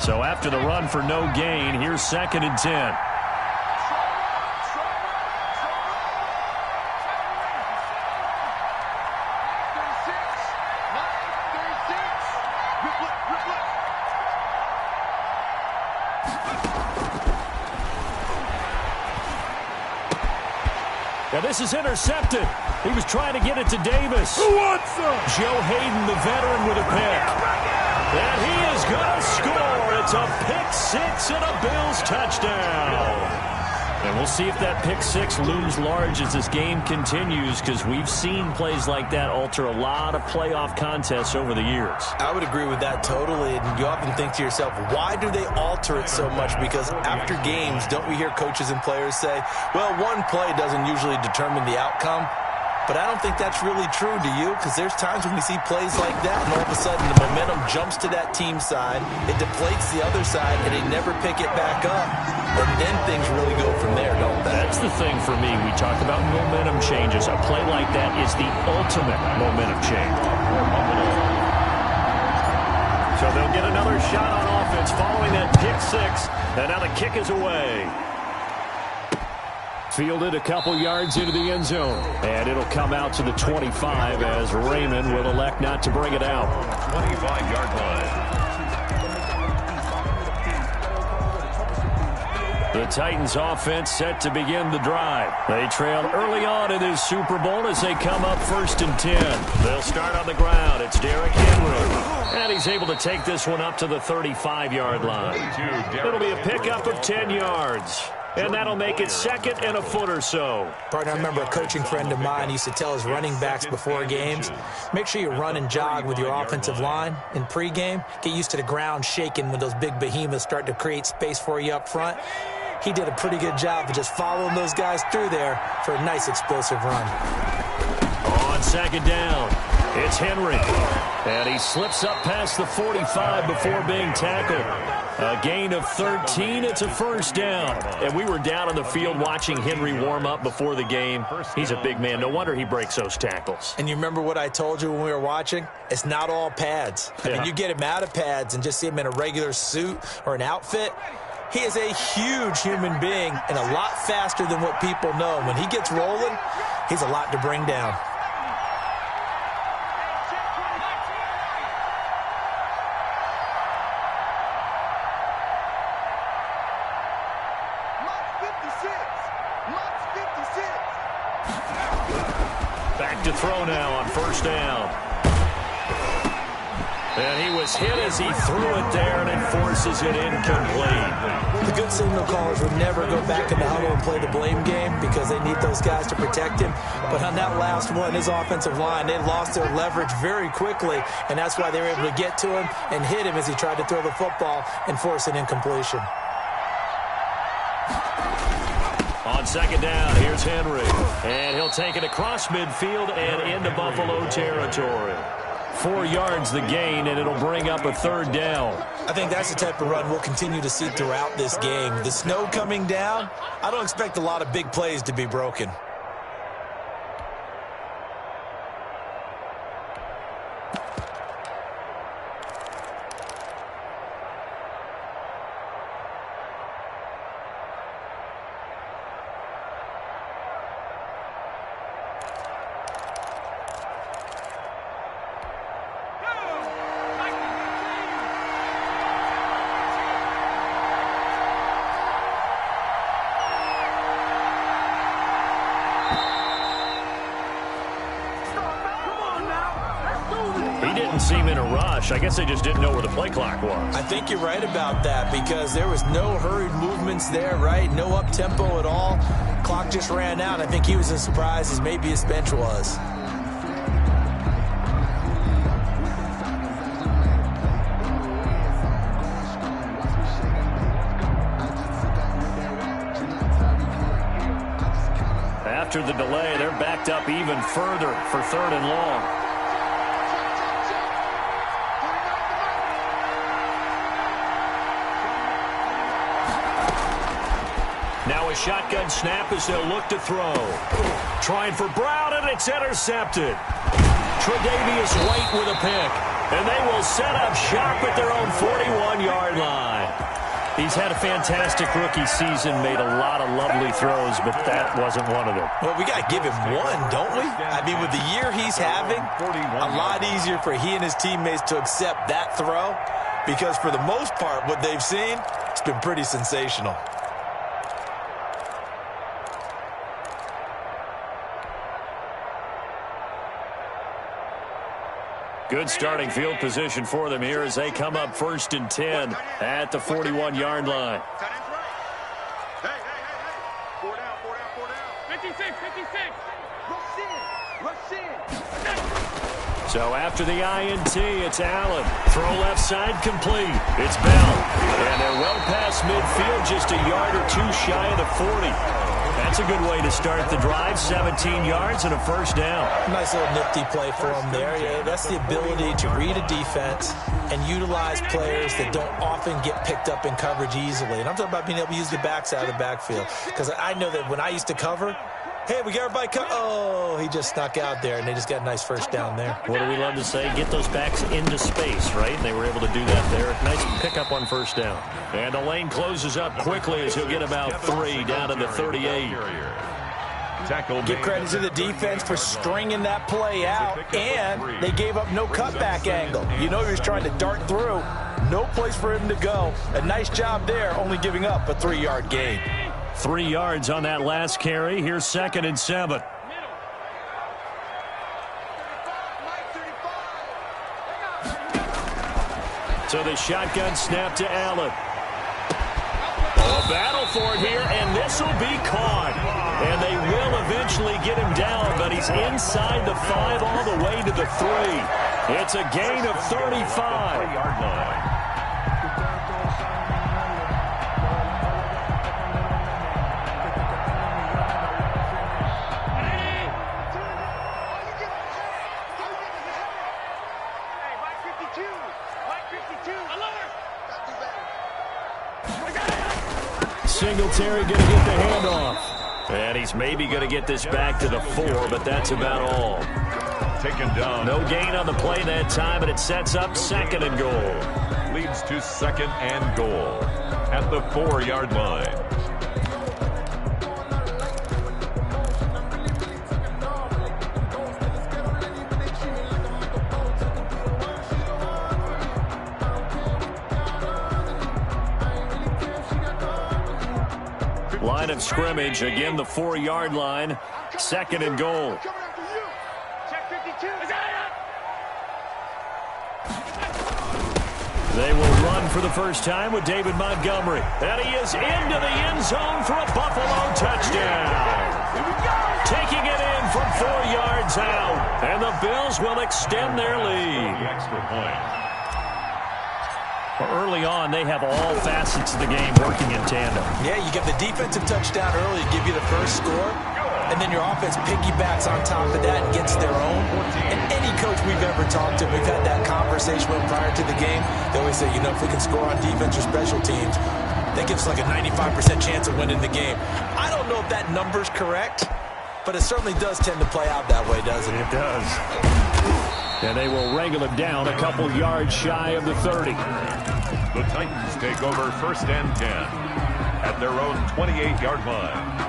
So after the run for no gain, here's 2nd and 10. Now this is intercepted. He was trying to get it to Davis. Who wants some? Joe Hayden, the veteran, with a pick. And he is going to score. It's a pick six and a Bills touchdown. And we'll see if that pick six looms large as this game continues, because we've seen plays like that alter a lot of playoff contests over the years. I would agree with that totally. And you often think to yourself, why do they alter it so much? Because after games, don't we hear coaches and players say, well, one play doesn't usually determine the outcome? But I don't think that's really true, do you? Because there's times when we see plays like that, and all of a sudden the momentum jumps to that team side, it deflates the other side, and they never pick it back up. And then things really go from there, don't they? That's the thing for me. We talk about momentum changes. A play like that is the ultimate momentum change. So they'll get another shot on offense following that pick six. And now the kick is away. Fielded a couple yards into the end zone. And it'll come out to the 25 as Raymond will elect not to bring it out. 25-yard line. The Titans offense set to begin the drive. They trailed early on in this Super Bowl as they come up 1st and 10. They'll start on the ground. It's Derrick Henry. And he's able to take this one up to the 35-yard line. It'll be a pickup of 10 yards. And that'll make it 2nd and a foot or so. Partner, I remember a coaching friend of mine used to tell his running backs before games, make sure you run and jog with your offensive line in pregame. Get used to the ground shaking when those big behemoths start to create space for you up front. He did a pretty good job of just following those guys through there for a nice explosive run. On 2nd down, it's Henry. And he slips up past the 45 before being tackled. A gain of 13. It's a 1st down. And we were down on the field watching Henry warm up before the game. He's a big man. No wonder he breaks those tackles. And you remember what I told you when we were watching? It's not all pads. I mean, you get him out of pads and just see him in a regular suit or an outfit. He is a huge human being and a lot faster than what people know. When he gets rolling, he's a lot to bring down. Back to throw now on 1st down. And he was hit as he threw it there, and it forces it incomplete. The good signal callers would never go back in the huddle and play the blame game because they need those guys to protect him. But on that last one, his offensive line, they lost their leverage very quickly, and that's why they were able to get to him and hit him as he tried to throw the football and force an incompletion. On 2nd down, here's Henry. And he'll take it across midfield and into Buffalo territory. 4 yards the gain, and it'll bring up a 3rd down. I think that's the type of run we'll continue to see throughout this game. The snow coming down, I don't expect a lot of big plays to be broken. Seem in a rush. I guess they just didn't know where the play clock was. I think you're right about that because there was no hurried movements there, right? No up-tempo at all. Clock just ran out. I think he was as surprised as maybe his bench was. After the delay, they're backed up even further for 3rd and long. Now a shotgun snap as they'll look to throw. Trying for Brown, and it's intercepted. Tre'Davious White with a pick. And they will set up shop at their own 41-yard line. He's had a fantastic rookie season, made a lot of lovely throws, but that wasn't one of them. Well, we got to give him one, don't we? I mean, with the year he's having, a lot easier for he and his teammates to accept that throw because for the most part, what they've seen, it's been pretty sensational. Good starting field position for them here as they come up 1st and 10 at the 41-yard line. Hey. 4 down. 56. Rush in. So after the INT, it's Allen. Throw left side complete. It's Bell. And they're well past midfield, just a yard or two shy of the 40. That's a good way to start the drive, 17 yards and a first down. Nice little nifty play for him there. Yeah, that's the ability to read a defense and utilize players that don't often get picked up in coverage easily. And I'm talking about being able to use the backs out of the backfield. Because I know that when I used to cover, hey, we got everybody oh, he just snuck out there, and they just got a nice first down there. What do we love to say? Get those backs into space, right? And they were able to do that there. Nice pickup on first down. And the lane closes up quickly as he'll get about 3 down to the 38. Give credit to the defense for stringing that play out, and they gave up no cutback angle. You know he was trying to dart through. No place for him to go. A nice job there, only giving up a 3-yard gain. 3 yards on that last carry. Here's 2nd and 7. So the shotgun snap to Allen. A battle for it here, and this will be caught. And they will eventually get him down, but he's inside the 5 all the way to the 3. It's a gain of 35. Singletary going to get the handoff. And he's maybe going to get this back to the 4, but that's about all. Taken down. No gain on the play that time, and it sets up 2nd and goal. Leads to 2nd and goal at the 4-yard line. Line of scrimmage, again the 4-yard line, 2nd and goal. They will run for the first time with David Montgomery. And he is into the end zone for a Buffalo touchdown. Taking it in from 4 yards out. And the Bills will extend their lead. The extra point. Early on, they have all facets of the game working in tandem. Yeah, you get the defensive touchdown early to give you the first score, and then your offense piggybacks on top of that and gets their own. And any coach we've ever talked to, we've had that conversation with prior to the game, they always say, you know, if we can score on defense or special teams, that gives us like a 95% chance of winning the game. I don't know if that number's correct, but it certainly does tend to play out that way, doesn't it? It does. And they will wrangle him down a couple yards shy of the 30. The Titans take over 1st and 10 at their own 28-yard line.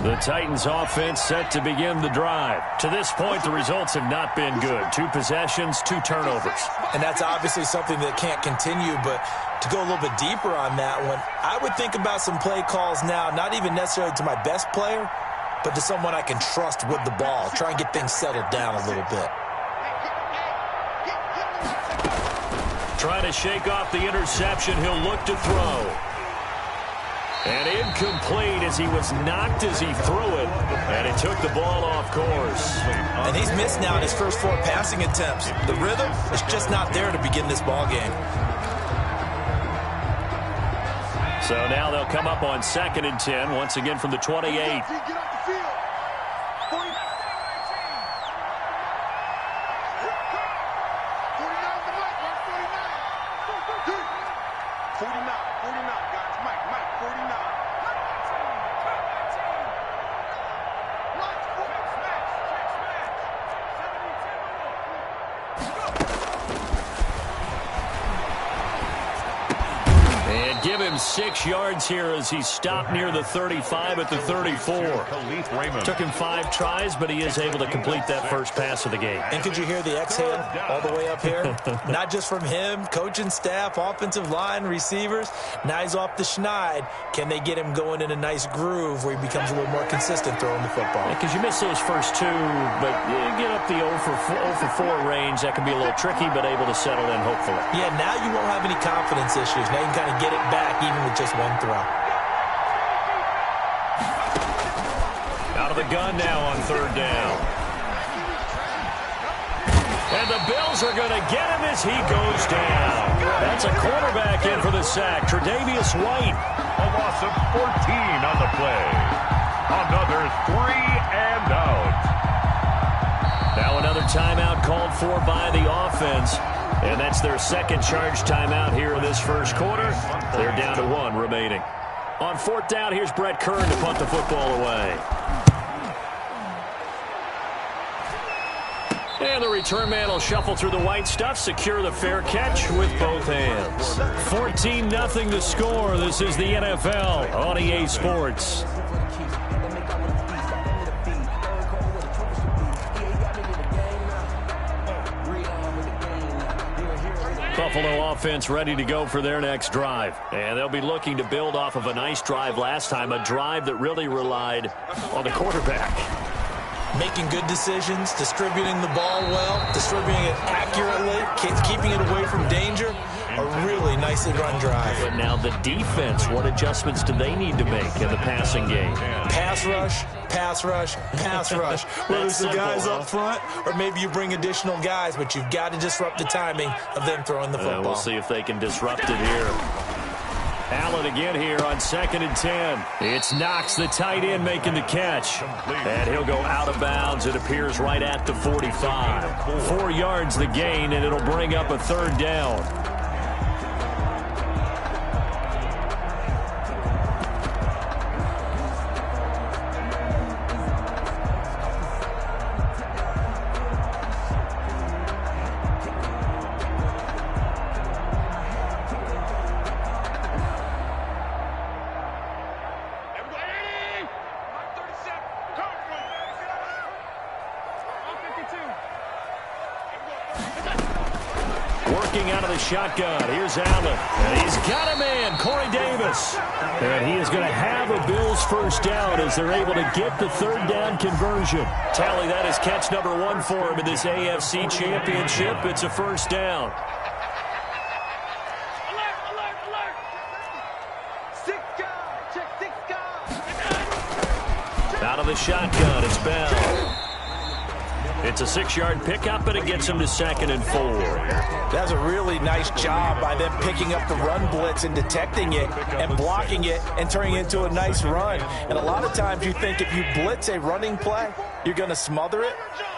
The Titans offense set to begin the drive. To this point, the results have not been good. 2 possessions, 2 turnovers. And that's obviously something that can't continue, but to go a little bit deeper on that one, I would think about some play calls now, not even necessarily to my best player, but to someone I can trust with the ball. Try and get things settled down a little bit. Trying to shake off the interception, he'll look to throw. And incomplete as he was knocked as he threw it. And he took the ball off course. And he's missed now in his first 4 passing attempts. The rhythm is just not there to begin this ball game. So now they'll come up on 2nd and 10, once again from the 28. 49, guys. Mike, 49. And give him 6 yards here as he stopped near the 35 at the 34. Took him 5 tries, but he is able to complete that first pass of the game. And could you hear the exhale all the way up here? Not just from him, coaching staff, offensive line, receivers. Now he's off the schneid. Can they get him going in a nice groove where he becomes a little more consistent throwing the football? Because you miss those first 2, but you get up the 0 for 4 range. That can be a little tricky, but able to settle in, hopefully. Yeah, now you won't have any confidence issues. Now you can kind of get it back even with just one throw. Out of the gun now on 3rd down. And the Bills are going to get him as he goes down. That's a quarterback in for the sack, Tre'Davious White. A loss of 14 on the play. Another 3 and out. Now another timeout called for by the offense. And that's their second charge timeout here in this first quarter. They're down to 1 remaining. On 4th down, here's Brett Kern to punt the football away. And the return man will shuffle through the white stuff, secure the fair catch with both hands. 14-0 the score. This is the NFL on EA Sports. Buffalo offense ready to go for their next drive. And they'll be looking to build off of a nice drive last time, a drive that really relied on the quarterback. Making good decisions, distributing the ball well, distributing it accurately, keeping it away from danger. A really nicely run drive. But now the defense, what adjustments do they need to make in the passing game? Pass rush, pass rush, pass rush. Whether it's the guys up front or maybe you bring additional guys, but you've got to disrupt the timing of them throwing the football. We'll see if they can disrupt it here. Allen again here on 2nd and 10. It's Knox, the tight end, making the catch. And he'll go out of bounds. It appears right at the 45. 4 yards the gain, and it'll bring up a 3rd down. Out of the shotgun. Here's Allen. And he's got a man, Corey Davis. And he is going to have a Bills first down as they're able to get the 3rd down conversion. Tally, that is catch number 1 for him in this AFC Championship. It's a first down. Alert! 6 guys! Check 6 guys! Out of the shotgun, it's Bell. It's a 6-yard pickup, and it gets him to 2nd and 4. That's a really nice job by them picking up the run blitz and detecting it and blocking it and turning it into a nice run. And a lot of times you think if you blitz a running play, you're going to smother it.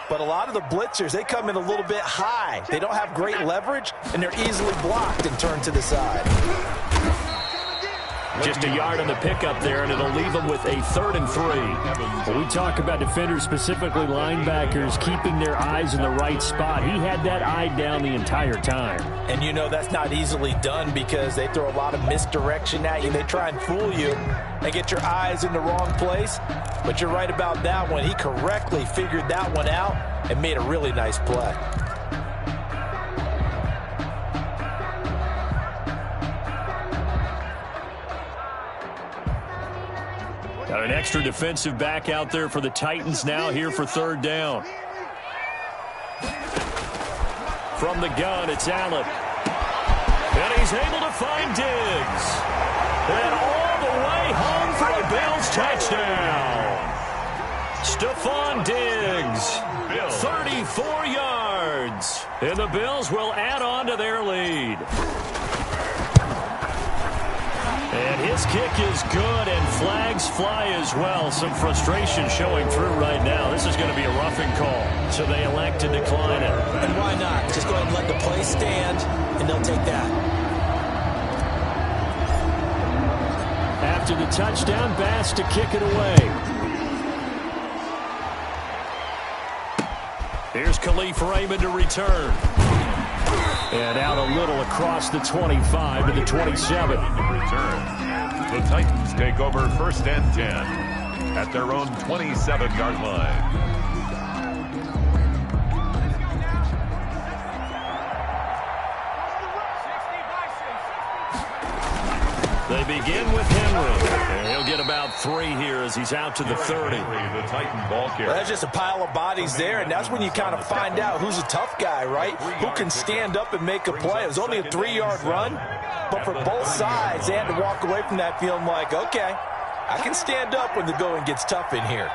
But a lot of the blitzers, they come in a little bit high. They don't have great leverage, and they're easily blocked and turned to the side. Just a yard on the pickup there, and it'll leave them with a 3rd and 3. When we talk about defenders, specifically linebackers, keeping their eyes in the right spot. He had that eye down the entire time. And you know that's not easily done because they throw a lot of misdirection at you. They try and fool you and get your eyes in the wrong place. But you're right about that one. He correctly figured that one out and made a really nice play. Got an extra defensive back out there for the Titans now here for 3rd down. From the gun, it's Allen. And he's able to find Diggs. And all the way home for a Bills touchdown. Stephon Diggs, 34 yards. And the Bills will add on to their lead. And his kick is good, and flags fly as well. Some frustration showing through right now. This is going to be a roughing call, so they elect to decline it. And why not? Just go ahead and let the play stand, and they'll take that. After the touchdown, Bass to kick it away. Here's Khalif Raymond to return. And out a little across the 25 to the 27. Return. The Titans take over 1st and 10 at their own 27-yard line. They begin with Henry. And he'll get about 3 here as he's out to the 30. The Titan ball carrier. Well, that's just a pile of bodies there, and that's when you kind of find out who's a tough guy, right? Who can stand up and make a play. It was only a 3-yard run, but for both sides, they had to walk away from that feeling like, okay, I can stand up when the going gets tough in here.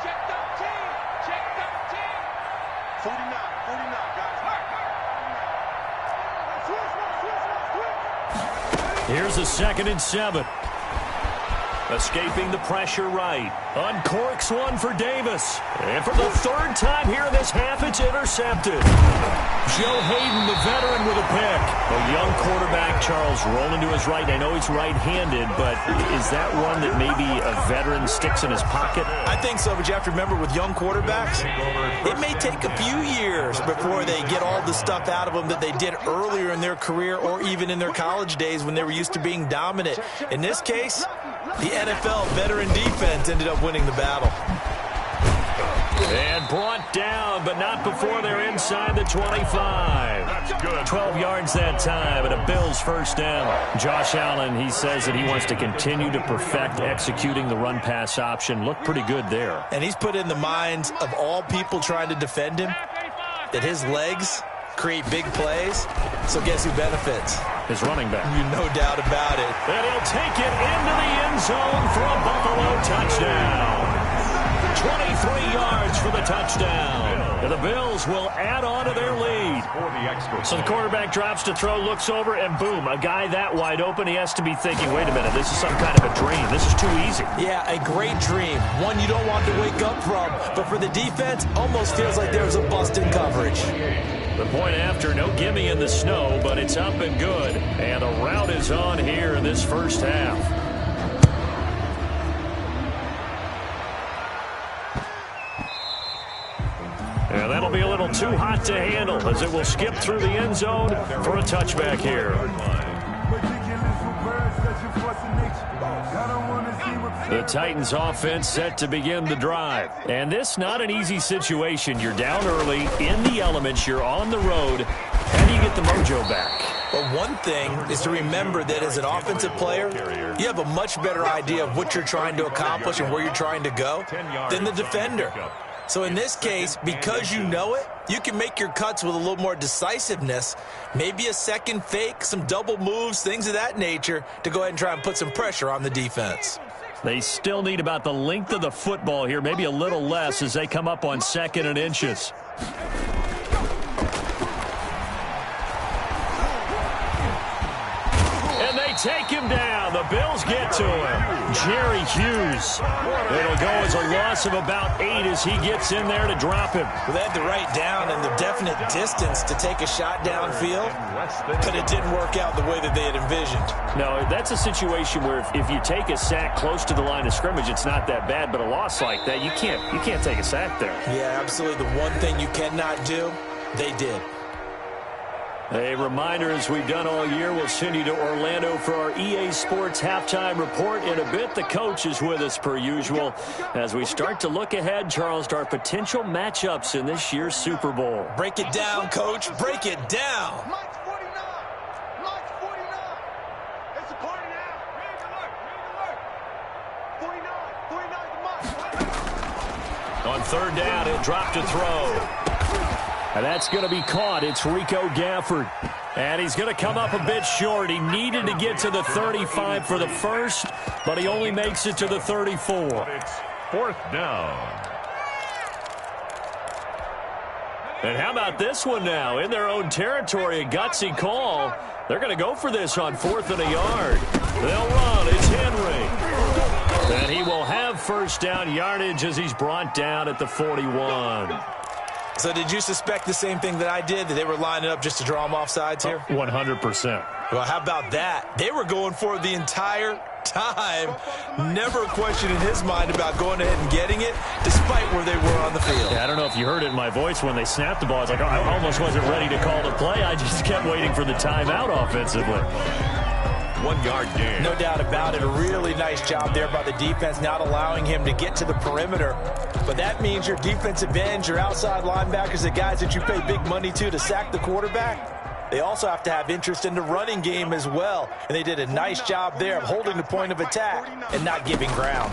Check 13. Check 13. 49, guys. Switch. Here's a 2nd and 7. Escaping the pressure right. Uncorks one for Davis. And for the 3rd time here in this half, it's intercepted. Joe Hayden, the veteran, with a pick. A young quarterback, Charles, rolling to his right. I know he's right-handed, but is that one that maybe a veteran sticks in his pocket? I think so, but you have to remember with young quarterbacks, it may take a few years before they get all the stuff out of them that they did earlier in their career or even in their college days when they were used to being dominant. In this case, the NFL veteran defense ended up winning the battle. And brought down, but not before they're inside the 25. That's good. 12 yards that time, and a Bills 1st down. Josh Allen, he says that he wants to continue to perfect executing the run-pass option. Looked pretty good there. And he's put in the minds of all people trying to defend him that his legs create big plays. So guess who benefits? His running back. No doubt about it. And he'll take it into the end zone for a Buffalo touchdown. 23 yards for the touchdown. And the Bills will add on to their lead. So the quarterback drops to throw, looks over, and boom, a guy that wide open. He has to be thinking, wait a minute, this is some kind of a dream. This is too easy. Yeah, a great dream. One you don't want to wake up from. But for the defense, almost feels like there was a bust in coverage. The point after, no gimme in the snow, but it's up and good. And the route is on here in this 1st half. And that'll be a little too hot to handle as it will skip through the end zone for a touchback here. The Titans offense set to begin the drive. And this not an easy situation. You're down early, in the elements, you're on the road. How do you get the mojo back? Well, one thing is to remember that as an offensive player, you have a much better idea of what you're trying to accomplish and where you're trying to go than the defender. So in this case, because you know it, you can make your cuts with a little more decisiveness, maybe a second fake, some double moves, things of that nature, to go ahead and try and put some pressure on the defense. They still need about the length of the football here, maybe a little less as they come up on 2nd and inches. And they take him down. The Bills get to him. Jerry Hughes. It'll go as a loss of about 8 as he gets in there to drop him. Well, they had the right down and the definite distance to take a shot downfield, but it didn't work out the way that they had envisioned. No, that's a situation where if you take a sack close to the line of scrimmage, it's not that bad, but a loss like that, you can't take a sack there. Yeah, absolutely. The one thing you cannot do, they did. A reminder, as we've done all year, we'll send you to Orlando for our EA Sports halftime report. In a bit, the coach is with us per usual as we start to look ahead, Charles, to our potential matchups in this year's Super Bowl. Break it down, Coach. Break it down. Mike's 49. Mike's 49. It's a party now. Ready to work. 49 to Mike. On 3rd down, he'll drop to throw. And that's going to be caught. It's Rico Gafford. And he's going to come up a bit short. He needed to get to the 35 for the first, but he only makes it to the 34. It's 4th down. And how about this one now? In their own territory, a gutsy call. They're going to go for this on 4th and a yard. They'll run. It's Henry. And he will have 1st down yardage as he's brought down at the 41. So did you suspect the same thing that I did, that they were lining up just to draw them off sides here? 100%. Well, how about that? They were going for it the entire time. Never a question in his mind about going ahead and getting it, despite where they were on the field. Yeah, I don't know if you heard it in my voice when they snapped the ball. It's like, oh, I almost wasn't ready to call the play. I just kept waiting for the timeout offensively. 1 yard gain. No doubt about it. A really nice job there by the defense, not allowing him to get to the perimeter. But that means your defensive ends, your outside linebackers, the guys that you pay big money to sack the quarterback, they also have to have interest in the running game as well. And they did a nice job there of holding the point of attack and not giving ground.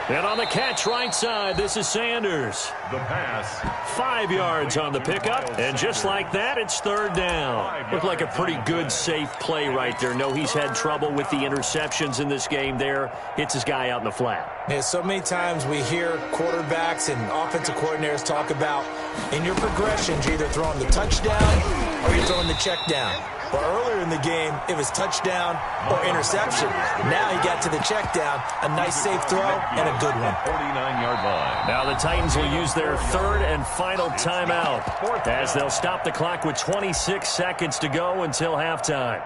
And on the catch right side, this is Sanders. The pass. 5 yards on the pickup, and just like that, it's third down. Looked like a pretty good, safe play right there. No, he's had trouble with the interceptions in this game there. Hits his guy out in the flat. Yeah, so many times we hear quarterbacks and offensive coordinators talk about in your progressions, you're either throwing the touchdown or you're throwing the check down. Well, earlier in the game, it was touchdown or interception. Now he got to the check down, a nice safe throw, and a good one. 49-yard line. Now the Titans will use their third and final timeout as they'll stop the clock with 26 seconds to go until halftime.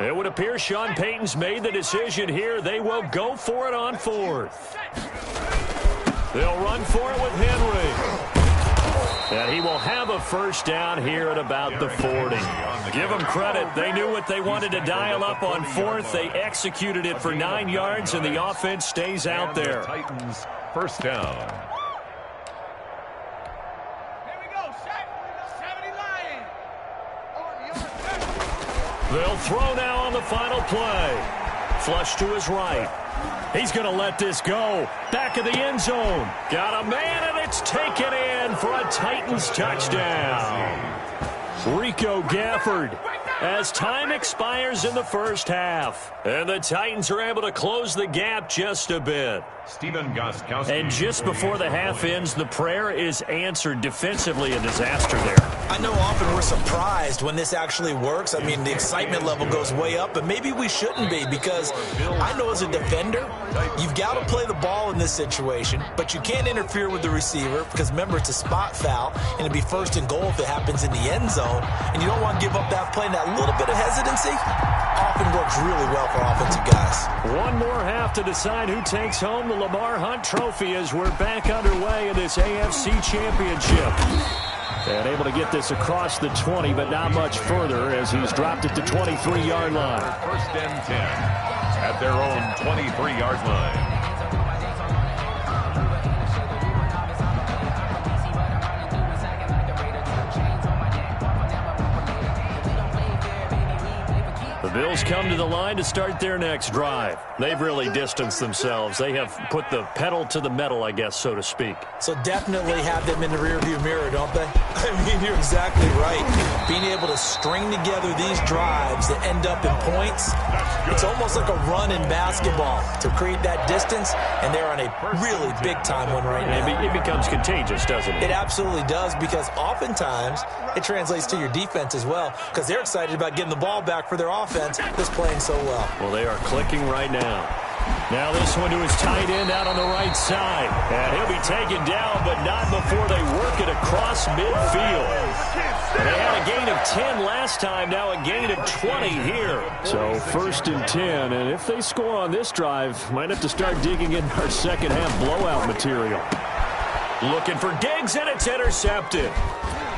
It would appear Sean Payton's made the decision here. They will go for it on fourth. They'll run for it with Henry. And he will have a first down here at about the 40. Give them credit. They knew what they wanted to dial up on fourth. They executed it for 9 yards, and the offense stays out there. Titans first down. Here we go, set. 70 Lions. They'll throw now on the final play. Flush to his right. He's going to let this go. Back of the end zone. Got a man, and it's taken in for a Titans touchdown. Rico Gafford as time expires in the first half. And the Titans are able to close the gap just a bit. Stephen Gostkowski. And just before the half ends, the prayer is answered. Defensively, a disaster there. I know often we're surprised when this actually works. I mean, the excitement level goes way up, but maybe we shouldn't be, because I know as a defender, you've got to play the ball in this situation, but you can't interfere with the receiver because, remember, it's a spot foul, and it'd be first and goal if it happens in the end zone, and you don't want to give up that play. And that little bit of hesitancy often works really well for offensive guys. One more half to decide who takes home the Lamar Hunt Trophy as we're back underway in this AFC Championship. And able to get this across the 20, but not much further as he's dropped it to 23-yard line. First and 10 at their own 23-yard line. The Bills come to the line to start their next drive. They've really distanced themselves. They have put the pedal to the metal, I guess, so to speak. So definitely have them in the rearview mirror, don't they? I mean, you're exactly right. Being able to string together these drives that end up in points, it's almost like a run in basketball to create that distance, and they're on a really big-time one right now. It becomes contagious, doesn't it? It absolutely does, because oftentimes it translates to your defense as well, because they're excited about getting the ball back for their offense that's playing so well. Well, they are clicking right now. Now this one to his tight end out on the right side. And he'll be taken down, but not before they work it across midfield. And they had a gain of 10 last time, now a gain of 20 here. So first and 10, and if they score on this drive, might have to start digging in our second half blowout material. Looking for Diggs, and it's intercepted.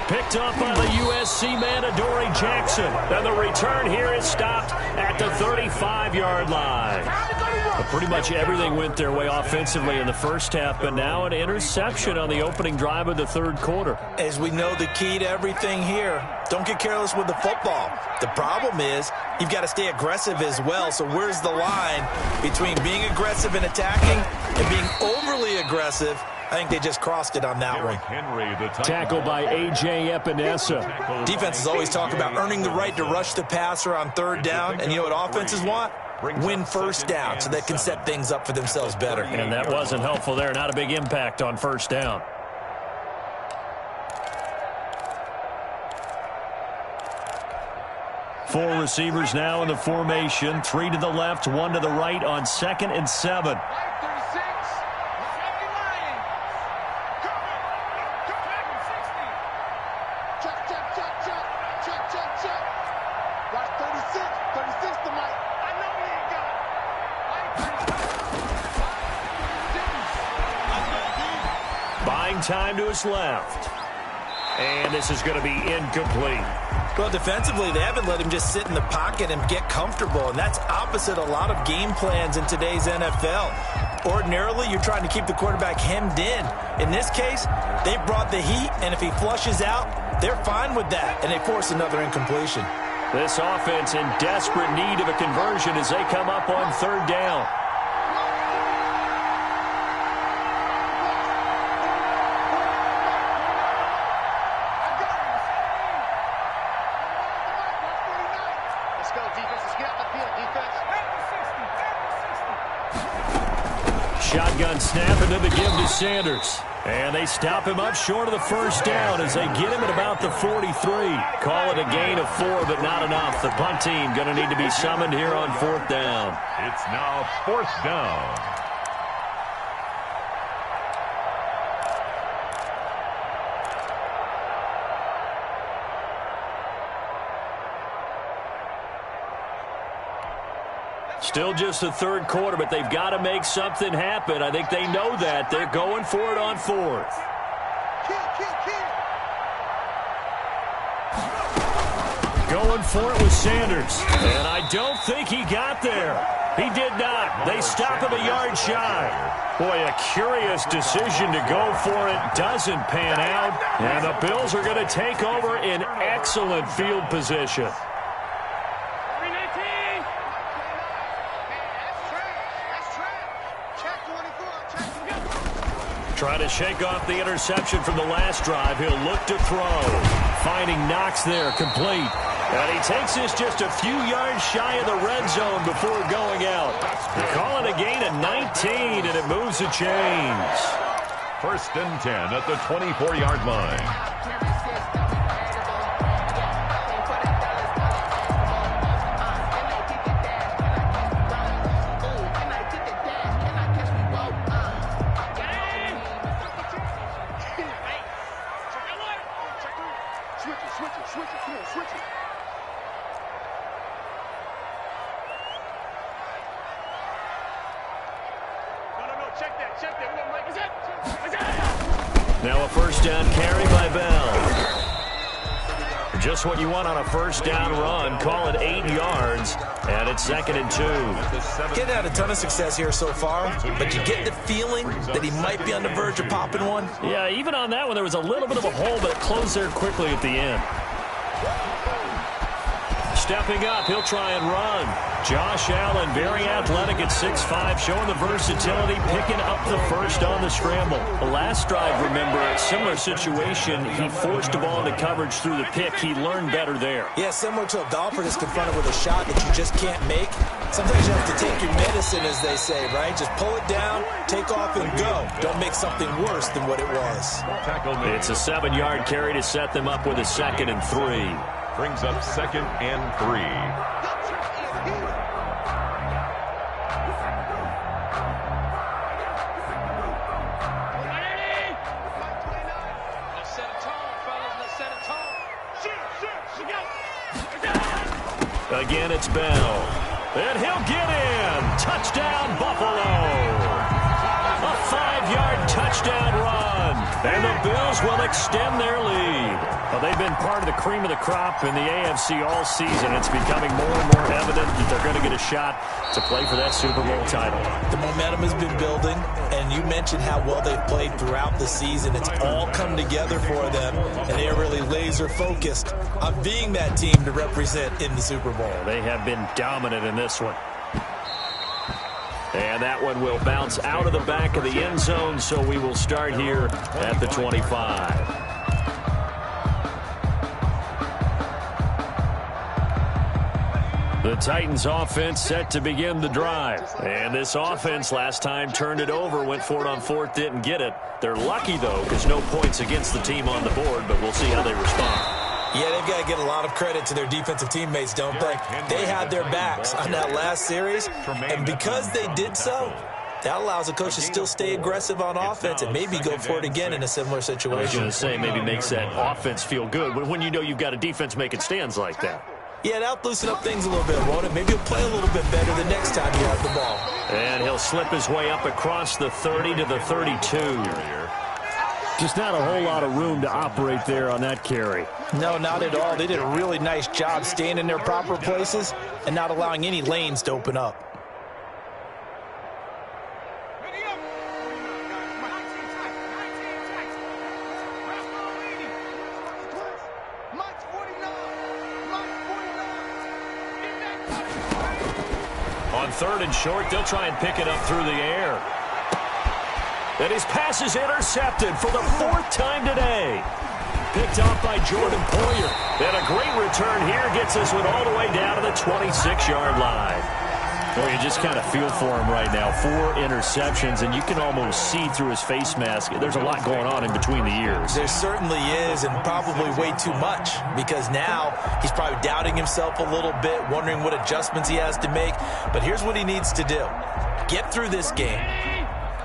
Picked up by the USC man, Adoree Jackson. And the return here is stopped at the 35-yard line. But pretty much everything went their way offensively in the first half, but now an interception on the opening drive of the third quarter. As we know, the key to everything here, don't get careless with the football. The problem is you've got to stay aggressive as well. So where's the line between being aggressive and attacking and being overly aggressive? I think they just crossed it on that one. Tackled by A.J. Epinesa. Defenses always talk about earning the right to rush the passer on third down. And you know what offenses want? Win first down so they can set things up for themselves better. And that wasn't helpful there. Not a big impact on first down. Four receivers now in the formation. 3 to the left, 1 to the right on 2nd and 7. 36 to Mike. I know he ain't got it. Buying time to his left. And this is going to be incomplete. Well, defensively, they haven't let him just sit in the pocket and get comfortable, and that's opposite a lot of game plans in today's NFL. Ordinarily, you're trying to keep the quarterback hemmed in. In this case, they brought the heat, and if he flushes out, they're fine with that, and they force another incompletion. This offense in desperate need of a conversion as they come up on third down. Let's go, defense. Let's get out the field, defense. Shotgun snap into the give to Sanders. And they stop him up short of the first down as they get him at about the 43. Call it a gain of 4, but not enough. The punt team going to need to be summoned here on fourth down. It's now fourth down. Still just the third quarter, but they've got to make something happen. I think they know that. They're going for it on fourth. Going for it with Sanders. And I don't think he got there. He did not. They stop him a yard shy. Boy, a curious decision to go for it. Doesn't pan out. And the Bills are going to take over in excellent field position. Trying to shake off the interception from the last drive. He'll look to throw. Finding Knox there, complete. And he takes this just a few yards shy of the red zone before going out. They call it a gain of 19, and it moves the chains. First and 10 at the 24-yard line. Now a first down carry by Bell. Just what you want on a first down run. Call it 8 yards, and it's 2nd and 2. Getting had a ton of success here so far, but you get the feeling that he might be on the verge of popping one. Yeah, even on that one, there was a little bit of a hole, but it closed there quickly at the end. Stepping up, he'll try and run. Josh Allen, very athletic at 6'5", showing the versatility, picking up the first on the scramble. The last drive, remember, a similar situation. He forced the ball into coverage through the pick. He learned better there. Yeah, similar to a golfer that's confronted with a shot that you just can't make. Sometimes you have to take your medicine, as they say, right? Just pull it down, take off, and go. Don't make something worse than what it was. It's a 7-yard carry to set them up with a 2nd and 3. Brings up 2nd and 3. Again, it's Bell. And he'll get in. Touchdown, Buffalo. A 5-yard touchdown run. And the Bills will extend their lead. Well, they've been part of the cream of the crop in the AFC all season. It's becoming more and more evident that they're going to get a shot to play for that Super Bowl title. The momentum has been building, and you mentioned how well they've played throughout the season. It's all come together for them, and they are really laser-focused on being that team to represent in the Super Bowl. They have been dominant in this one. And that one will bounce out of the back of the end zone, so we will start here at the 25. The Titans offense set to begin the drive. And this offense last time turned it over, went for it on fourth, didn't get it. They're lucky, though, because no points against the team on the board, but we'll see how they respond. Yeah, they've got to get a lot of credit to their defensive teammates, don't they? They had their backs on that last series, and because they did so, that allows the coach to still stay aggressive on offense and maybe go for it again in a similar situation. I was going to say, maybe makes that offense feel good when you know you've got a defense making stands like that. Yeah, that'll loosen up things a little bit, won't it? Maybe he'll play a little bit better the next time you have the ball. And he'll slip his way up across the 30 to the 32. Just not a whole lot of room to operate there on that carry. No, not at all. They did a really nice job staying in their proper places and not allowing any lanes to open up. On 3rd and short, they'll try and pick it up through the air. And his pass is intercepted for the 4th time today. Picked off by Jordan Poyer. And a great return here gets this one all the way down to the 26-yard line. Well, you just kind of feel for him right now. 4 interceptions, and you can almost see through his face mask. There's a lot going on in between the ears. There certainly is, and probably way too much, because now he's probably doubting himself a little bit, wondering what adjustments he has to make. But here's what he needs to do. Get through this game.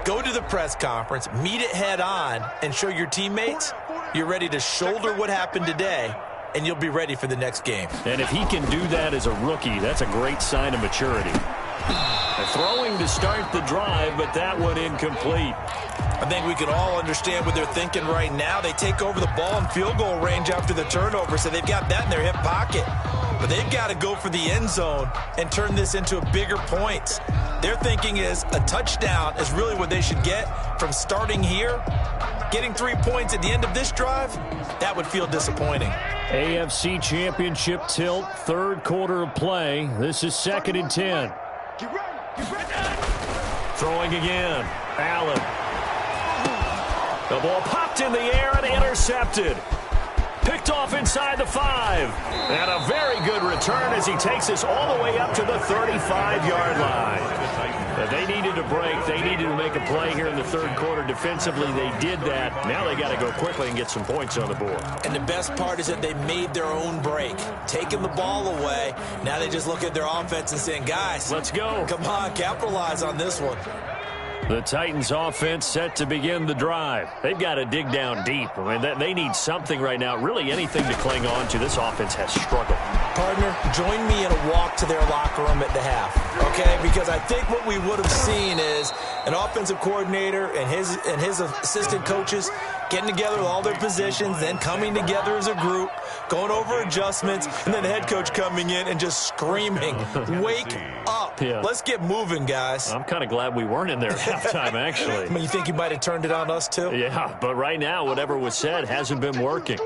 Go to the press conference, meet it head on, and show your teammates you're ready to shoulder what happened today, and you'll be ready for the next game. And if he can do that as a rookie, that's a great sign of maturity. Throwing to start the drive, but that one incomplete. I think we can all understand what they're thinking right now. They take over the ball in field goal range after the turnover, so they've got that in their hip pocket. But they've got to go for the end zone and turn this into a bigger point. Their thinking is a touchdown is really what they should get from starting here. Getting 3 points at the end of this drive, that would feel disappointing. AFC Championship tilt, 3rd quarter of play. This is 2nd and 10. Get ready. Get ready. Throwing again. Allen. The ball popped in the air and intercepted. Picked off inside the 5. And a very good return as he takes us all the way up to the 35-yard line. But they needed a break. They needed to make a play here in the 3rd quarter. Defensively, they did that. Now they got to go quickly and get some points on the board. And the best part is that they made their own break. Taking the ball away. Now they just look at their offense and saying, guys, let's go. Come on, capitalize on this one. The Titans offense set to begin the drive. They've got to dig down deep. I mean, they need something right now, really anything to cling on to. This offense has struggled. Partner, join me in a walk to their locker room at the half, okay? Because I think what we would have seen is an offensive coordinator and his assistant coaches getting together with all their positions, then coming together as a group, going over adjustments, and then the head coach coming in and just screaming, wake up. Yeah. Let's get moving, guys. I'm kind of glad we weren't in there at halftime, actually. I mean, you think you might have turned it on us, too? Yeah, but right now, whatever was said hasn't been working.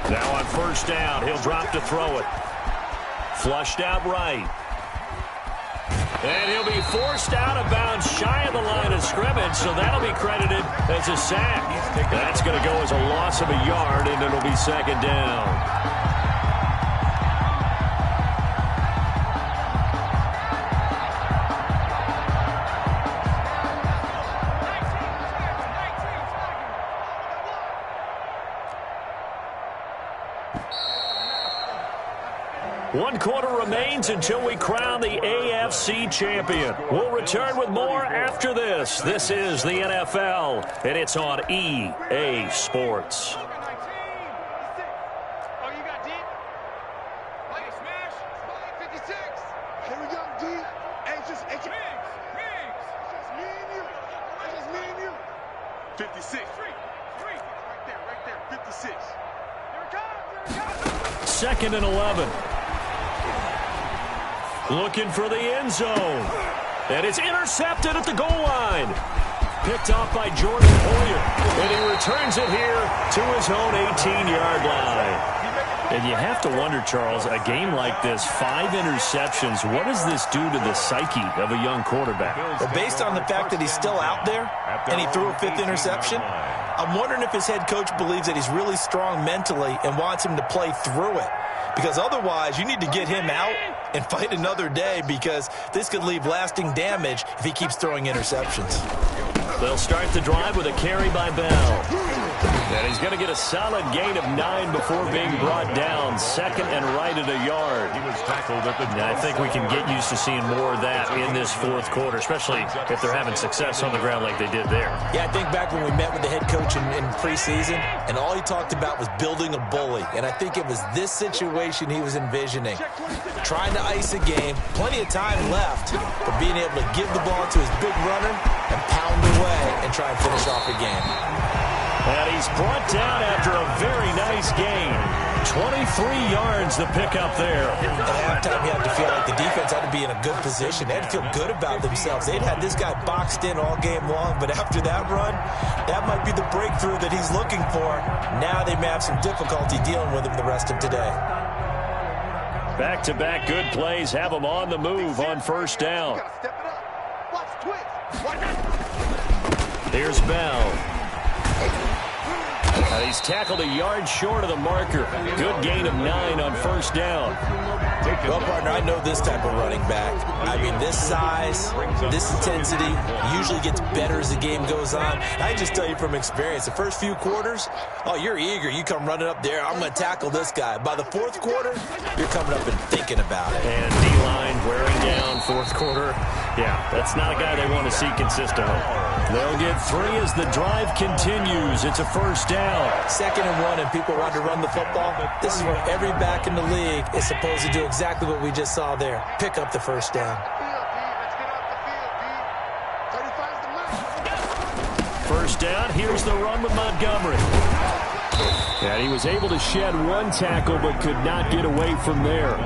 Now on 1st down, he'll drop to throw it. Flushed out right. And he'll be forced out of bounds shy of the line of scrimmage, so that'll be credited as a sack. That's going to go as a loss of a yard, and it'll be 2nd down. One quarter remains until we crown the AFC champion. We'll return with more after this. This is the NFL, and it's on EA Sports. Oh, you got D? Like a smash? 56. Here we go, D. Hey, it's just me and you. It's just me and you. 56. Right there. 56. Here it comes. 2nd and 11. Looking for the end zone. And it's intercepted at the goal line. Picked off by Jordan Poyer. And he returns it here to his own 18-yard line. And you have to wonder, Charles, a game like this, 5 interceptions, what does this do to the psyche of a young quarterback? Well, based on the fact that he's still out there and he threw a 5th interception, I'm wondering if his head coach believes that he's really strong mentally and wants him to play through it. Because otherwise, you need to get him out and fight another day, because this could leave lasting damage if he keeps throwing interceptions. They'll start the drive with a carry by Bell. And he's going to get a solid gain of 9 before being brought down. Second and right at a yard. He was tackled at the And I think we can get used to seeing more of that in this fourth quarter, especially if they're having success on the ground like they did there. Yeah, I think back when we met with the head coach in preseason, and all he talked about was building a bully. And I think it was this situation he was envisioning. Trying to ice a game, plenty of time left, but being able to give the ball to his big runner and pound away and try and finish off the game. And he's brought down after a very nice gain. 23 yards the pickup there. At halftime, you have to feel like the defense had to be in a good position. They had to feel good about themselves. They'd had this guy boxed in all game long, but after that run, that might be the breakthrough that he's looking for. Now they may have some difficulty dealing with him the rest of today. Back-to-back good plays have him on the move on first down. Here's Bell. And he's tackled a yard short of the marker. Good gain of 9 on first down. Well, partner, I know this type of running back. I mean, this size, this intensity usually gets better as the game goes on. I just tell you from experience, the first few quarters, oh, you're eager. You come running up there, I'm going to tackle this guy. By the fourth quarter, you're coming up and thinking about it. And D-line wearing down fourth quarter. Yeah, that's not a guy they want to see consistently. They'll get 3 as the drive continues. It's a first down. 2nd and 1, and people want to run the football. This is where every back in the league is supposed to do exactly what we just saw there. Pick up the first down. First down, here's the run with Montgomery. And he was able to shed 1 tackle but could not get away from there.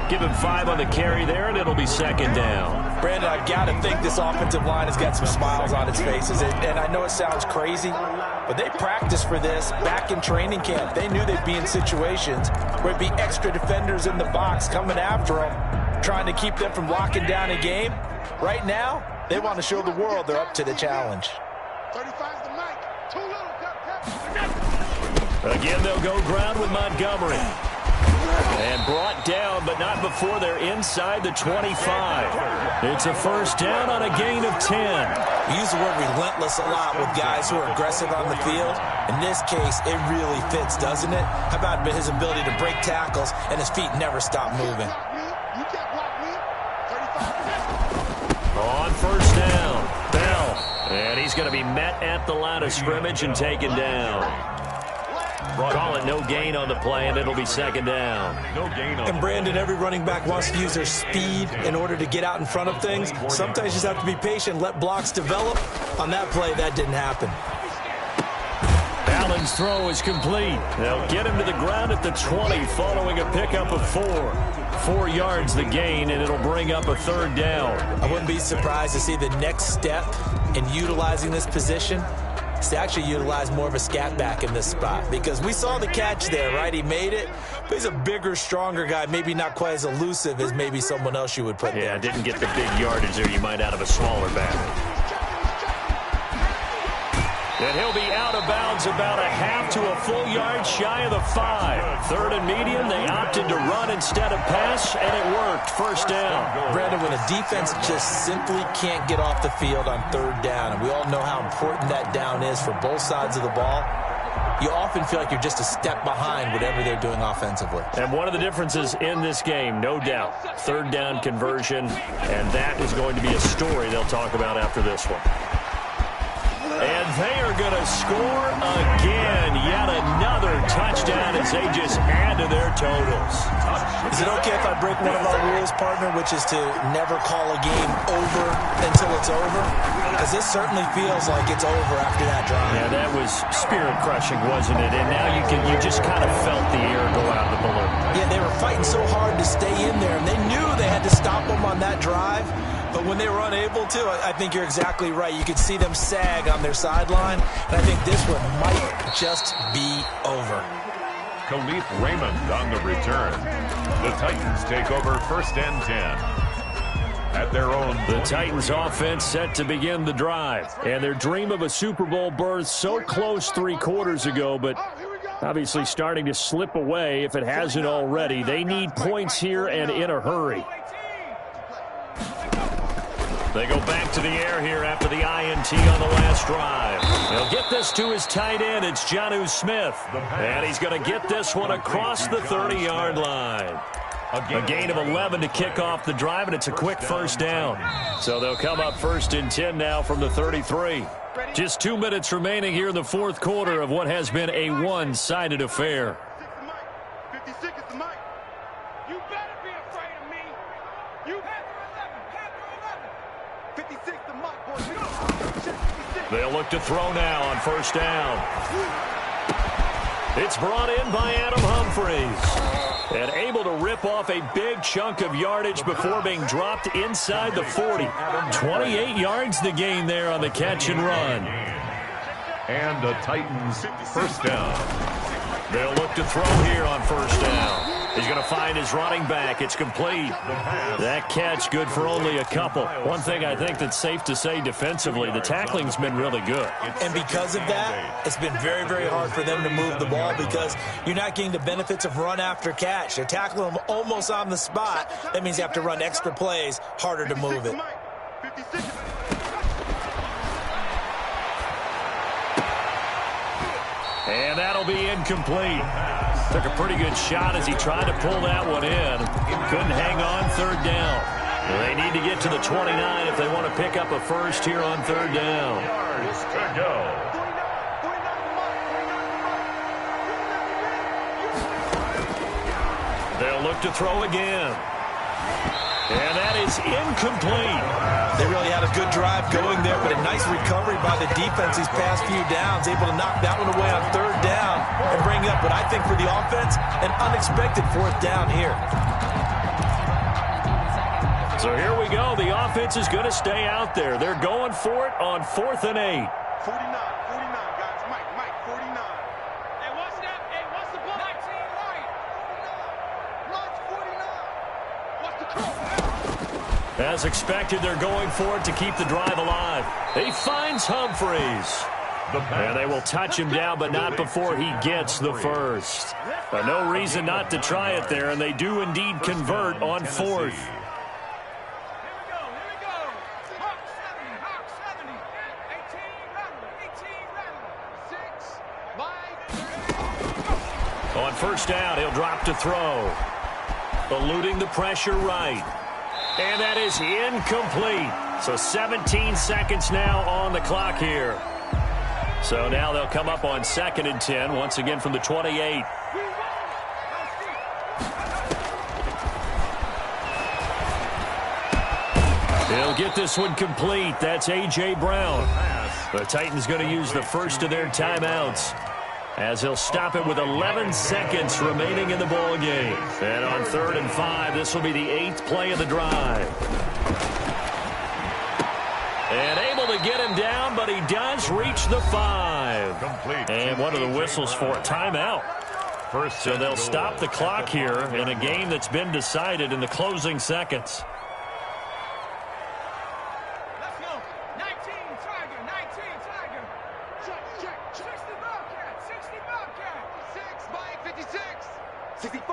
Give him 5 on the carry there, and it'll be 2nd down. Brandon, I've got to think this offensive line has got some smiles on its faces. And I know it sounds crazy, but they practiced for this back in training camp. They knew they'd be in situations where it'd be extra defenders in the box coming after them, trying to keep them from locking down a game. Right now, they want to show the world they're up to the challenge. 35's the mic. Too little. Again, they'll go ground with Montgomery. And brought down, but not before they're inside the 25. It's a first down on a gain of 10. We use the word relentless a lot with guys who are aggressive on the field. In this case, it really fits, doesn't it? How about his ability to break tackles and his feet never stop moving? You can't block me. 35. On first down, Bell. And he's going to be met at the line of scrimmage and taken down. Call it no gain on the play, and it'll be 2nd down. No gain on. And Brandon, every running back wants to use their speed in order to get out in front of things. Sometimes you just have to be patient, let blocks develop. On that play, that didn't happen. Allen's throw is complete. They'll get him to the ground at the 20 following a pickup of 4. 4 yards the gain, and it'll bring up a 3rd down. I wouldn't be surprised to see the next step in utilizing this position is to actually utilize more of a scat back in this spot, because we saw the catch there, right? He made it, but he's a bigger, stronger guy, maybe not quite as elusive as maybe someone else you would put there. Yeah, didn't get the big yardage there you might out of a smaller back. And he'll be out of bounds about a half to a full yard shy of the 5. 3rd and medium, they opted to run instead of pass, and it worked. First down. Brandon, when a defense just simply can't get off the field on 3rd down, and we all know how important that down is for both sides of the ball, you often feel like you're just a step behind whatever they're doing offensively. And one of the differences in this game, no doubt, 3rd down conversion, and that is going to be a story they'll talk about after this one. And they are going to score again. Yet another touchdown as they just add to their totals. Is it okay if I break one of our rules, partner, which is to never call a game over until it's over? Because this certainly feels like it's over after that drive. Yeah, that was spirit-crushing, wasn't it? And now you just kind of felt the air go out of the balloon. Yeah, they were fighting so hard to stay in there, and they knew they had to stop them on that drive. But when they were unable to, I think you're exactly right. You could see them sag on their sideline, and I think this one might just be over. Khalif Raymond on the return. The Titans take over 1st and 10. At their own. The Titans offense set to begin the drive. And their dream of a Super Bowl berth so close 3 quarters ago, but obviously starting to slip away if it hasn't already. They need points here and in a hurry. They go back to the air here after the INT on the last drive. They'll get this to his tight end. It's Jonnu Smith. And he's going to get this one across the 30-yard line. A gain of 11 to kick off the drive, and it's a quick first down. So they'll come up 1st and 10 now from the 33. Just 2 minutes remaining here in the fourth quarter of what has been a one-sided affair. 56 is the mic. You better be afraid of me. You have 11. 56 the mic, boys. They'll look to throw now on first down. It's brought in by Adam Humphries. And able to rip off a big chunk of yardage before being dropped inside the 40. 28 yards to gain there on the catch and run. And the Titans first down. They'll look to throw here on first down. He's going to find his running back. It's complete. That catch good for only a couple. One thing I think that's safe to say defensively, the tackling's been really good. And because of that, it's been very, very hard for them to move the ball because you're not getting the benefits of run after catch. They're tackling them almost on the spot. That means you have to run extra plays, harder to move it. And that'll be incomplete. Took a pretty good shot as he tried to pull that one in. Couldn't hang on third down. They need to get to the 29 if they want to pick up a first here on third down. Yards to go. They'll look to throw again. And that is incomplete. They really had a good drive going there, but a nice recovery by the defense these past few downs, able to knock that one away on third down and bring up what I think for the offense, an unexpected fourth down here. So here we go. The offense is going to stay out there. They're going for it on 4th and 8. 49, guys. Mike, 49. Hey, what's that? Hey, what's the ball? 19 right. 49. What's the call? As expected, they're going for it to keep the drive alive. He finds Humphries. And they will touch him down, but not before he gets the first. No reason not to try it there, and they do indeed convert on 4th. On first down, he'll drop to throw. Eluding the pressure right. And that is incomplete. So 17 seconds now on the clock here. So now they'll come up on 2nd and 10, once again from the 28. He'll get this one complete. That's A.J. Brown. The Titans going to use the first of their timeouts, as he'll stop it with 11 seconds remaining in the ball game. And on 3rd and 5, this will be the 8th play of the drive. And able to get him down, but he does reach the 5. Complete. And one of the whistles for a timeout. So they'll stop the clock here in a game that's been decided in the closing seconds. Let's go. 19 Tiger. Check. 60 Bobcat. 6, Mike, 56. 65.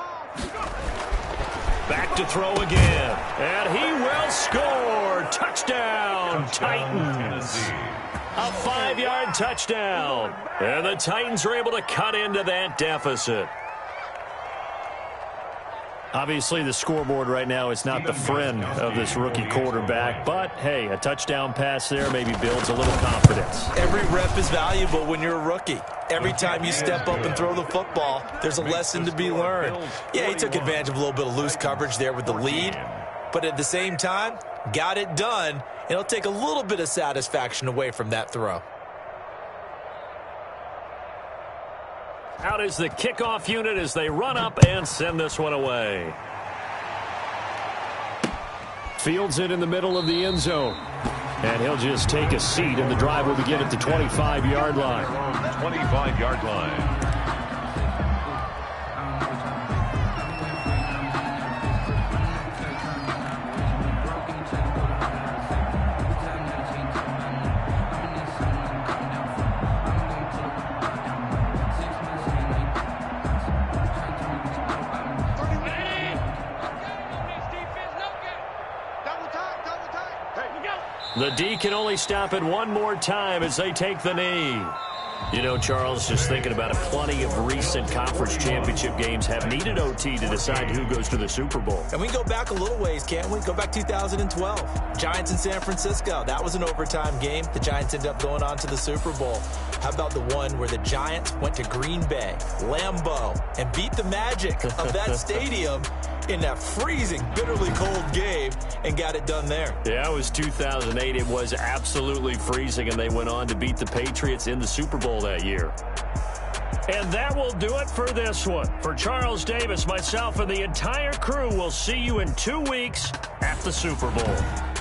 Back to throw again. And he will score. Touchdown, Titans. A 5-yard touchdown. And the Titans are able to cut into that deficit. Obviously, the scoreboard right now is not the friend of this rookie quarterback. But, hey, a touchdown pass there maybe builds a little confidence. Every rep is valuable when you're a rookie. Every time you step up and throw the football, there's a lesson to be learned. Yeah, he took advantage of a little bit of loose coverage there with the lead. But at the same time, got it done. And it'll take a little bit of satisfaction away from that throw. Out is the kickoff unit as they run up and send this one away. Fields it in the middle of the end zone. And he'll just take a seat, and the drive will begin at the 25-yard line. 25-yard line. The D can only stop it one more time as they take the knee. You know, Charles, just thinking about it, plenty of recent conference championship games have needed OT to decide who goes to the Super Bowl. And we can go back a little ways, can't we? Go back 2012. Giants in San Francisco. That was an overtime game. The Giants ended up going on to the Super Bowl. How about the one where the Giants went to Green Bay, Lambeau, and beat the magic of that stadium in that freezing, bitterly cold game and got it done there? Yeah, it was 2008. It was absolutely freezing, and they went on to beat the Patriots in the Super Bowl that year. And that will do it for this one. For Charles Davis, myself, and the entire crew, we'll see you in 2 weeks at the Super Bowl.